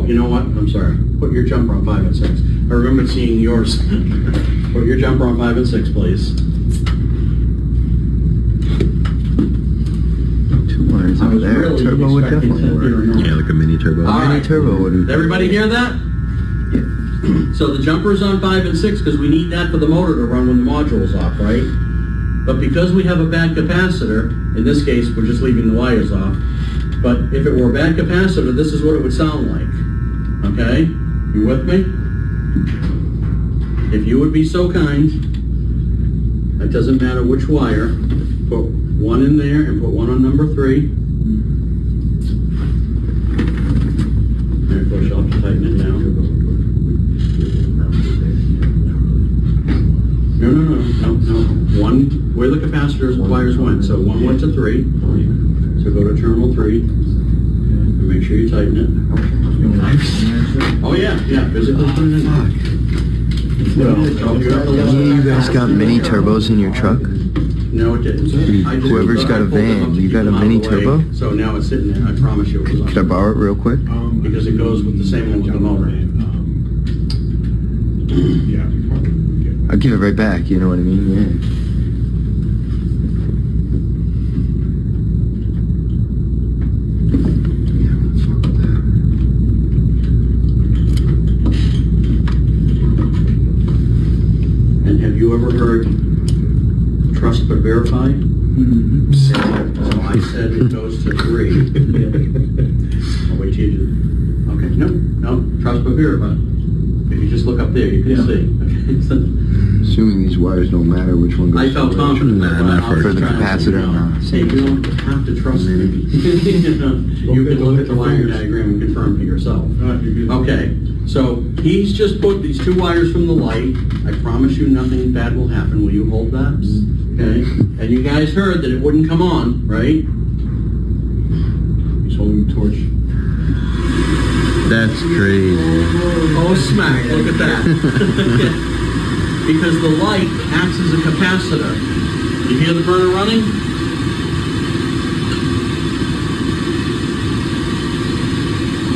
you know what? I'm sorry. Put your jumper on 5 and 6. I remember seeing yours. Put your jumper on 5 and 6, please. Two wires over there. Really Turbo would definitely work. Yeah, like a mini turbo. Mini turbo would. Did everybody hear that? Yeah. So the jumper's on 5 and 6 because we need that for the motor to run when the module's off, right? But because we have a bad capacitor, in this case, we're just leaving the wires off. But if it were a bad capacitor, this is what it would sound like. Okay? You with me? If you would be so kind, it doesn't matter which wire, put one in there and put one on number 3. And of course, you'll have to tighten it down. No. One, where the capacitor's wires went. So one went to 3. So go to terminal 3 and make sure you tighten it. Oh yeah, physically put it in. You guys got mini turbos in your truck? No, it didn't. Whoever's got a van, you got a mini turbo? So now it's sitting there. I promise you. Could I borrow it real quick? Because it goes with the same one with the motor. I'll give it right back, you know what I mean? Yeah. And have you ever heard trust but verify? Mm-hmm. So I said it goes to 3. I'll wait till you do. Okay, no, trust but verify. If you just look up there, you can see. Okay. Assuming these wires don't matter which one goes. I felt confident for the capacitor. Hey, you don't have to trust me. You can look at the wire diagram and confirm for yourself. Okay, so he's just put these 2 wires from the light. I promise you nothing bad will happen. Will you hold that? Okay. And you guys heard that it wouldn't come on, right? He's holding the torch. That's crazy. Oh, smack. Look at that. Because the light acts as a capacitor. You hear the burner running?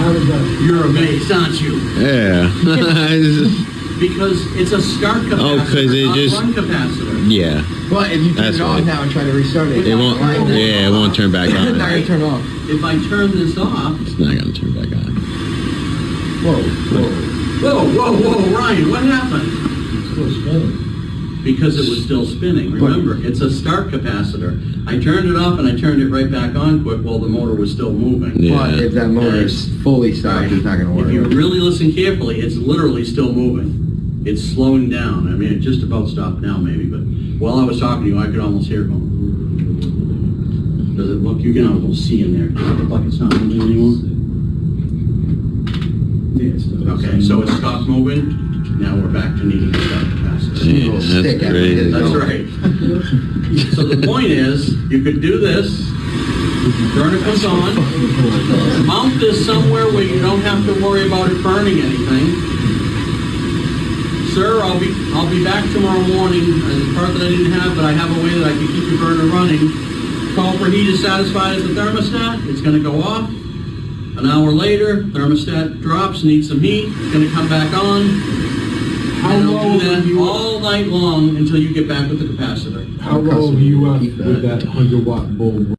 How does that? You're amazed, aren't you? Yeah. Because it's a start capacitor, Oh, 'cause it not just- run capacitor. Yeah. But if you turn That's it on right. now and try to restart it, It won't. Yeah, it won't turn back it's not on. gonna turn off. If I turn this off, It's not gonna turn back on. whoa, Ryan, what happened? It's still spinning. Because it was still spinning. Remember, it's a start capacitor. I turned it off and I turned it right back on quick while the motor was still moving. Yeah. But if that motor is fully stopped, it's not gonna work. If you really listen carefully, it's literally still moving. It's slowing down. I mean, it just about stopped now maybe, but while I was talking to you, I could almost hear it going. Does it look, you can almost see in there. Does it look like it's not moving anymore? Okay, so it stopped moving. Now we're back to needing to start capacitor. Yeah, that's crazy. That's right. So the point is, you could do this. Burner comes on. Mount this somewhere where you don't have to worry about it burning anything. Sir, I'll be back tomorrow morning. There's a part that I didn't have, but I have a way that I can keep your burner running. Call for heat is satisfied at the thermostat. It's going to go off. An hour later, thermostat drops, needs some heat. It's going to come back on. How And low I'll do that are you all night long until you get back with the capacitor. How low are you at with that 100-watt bulb?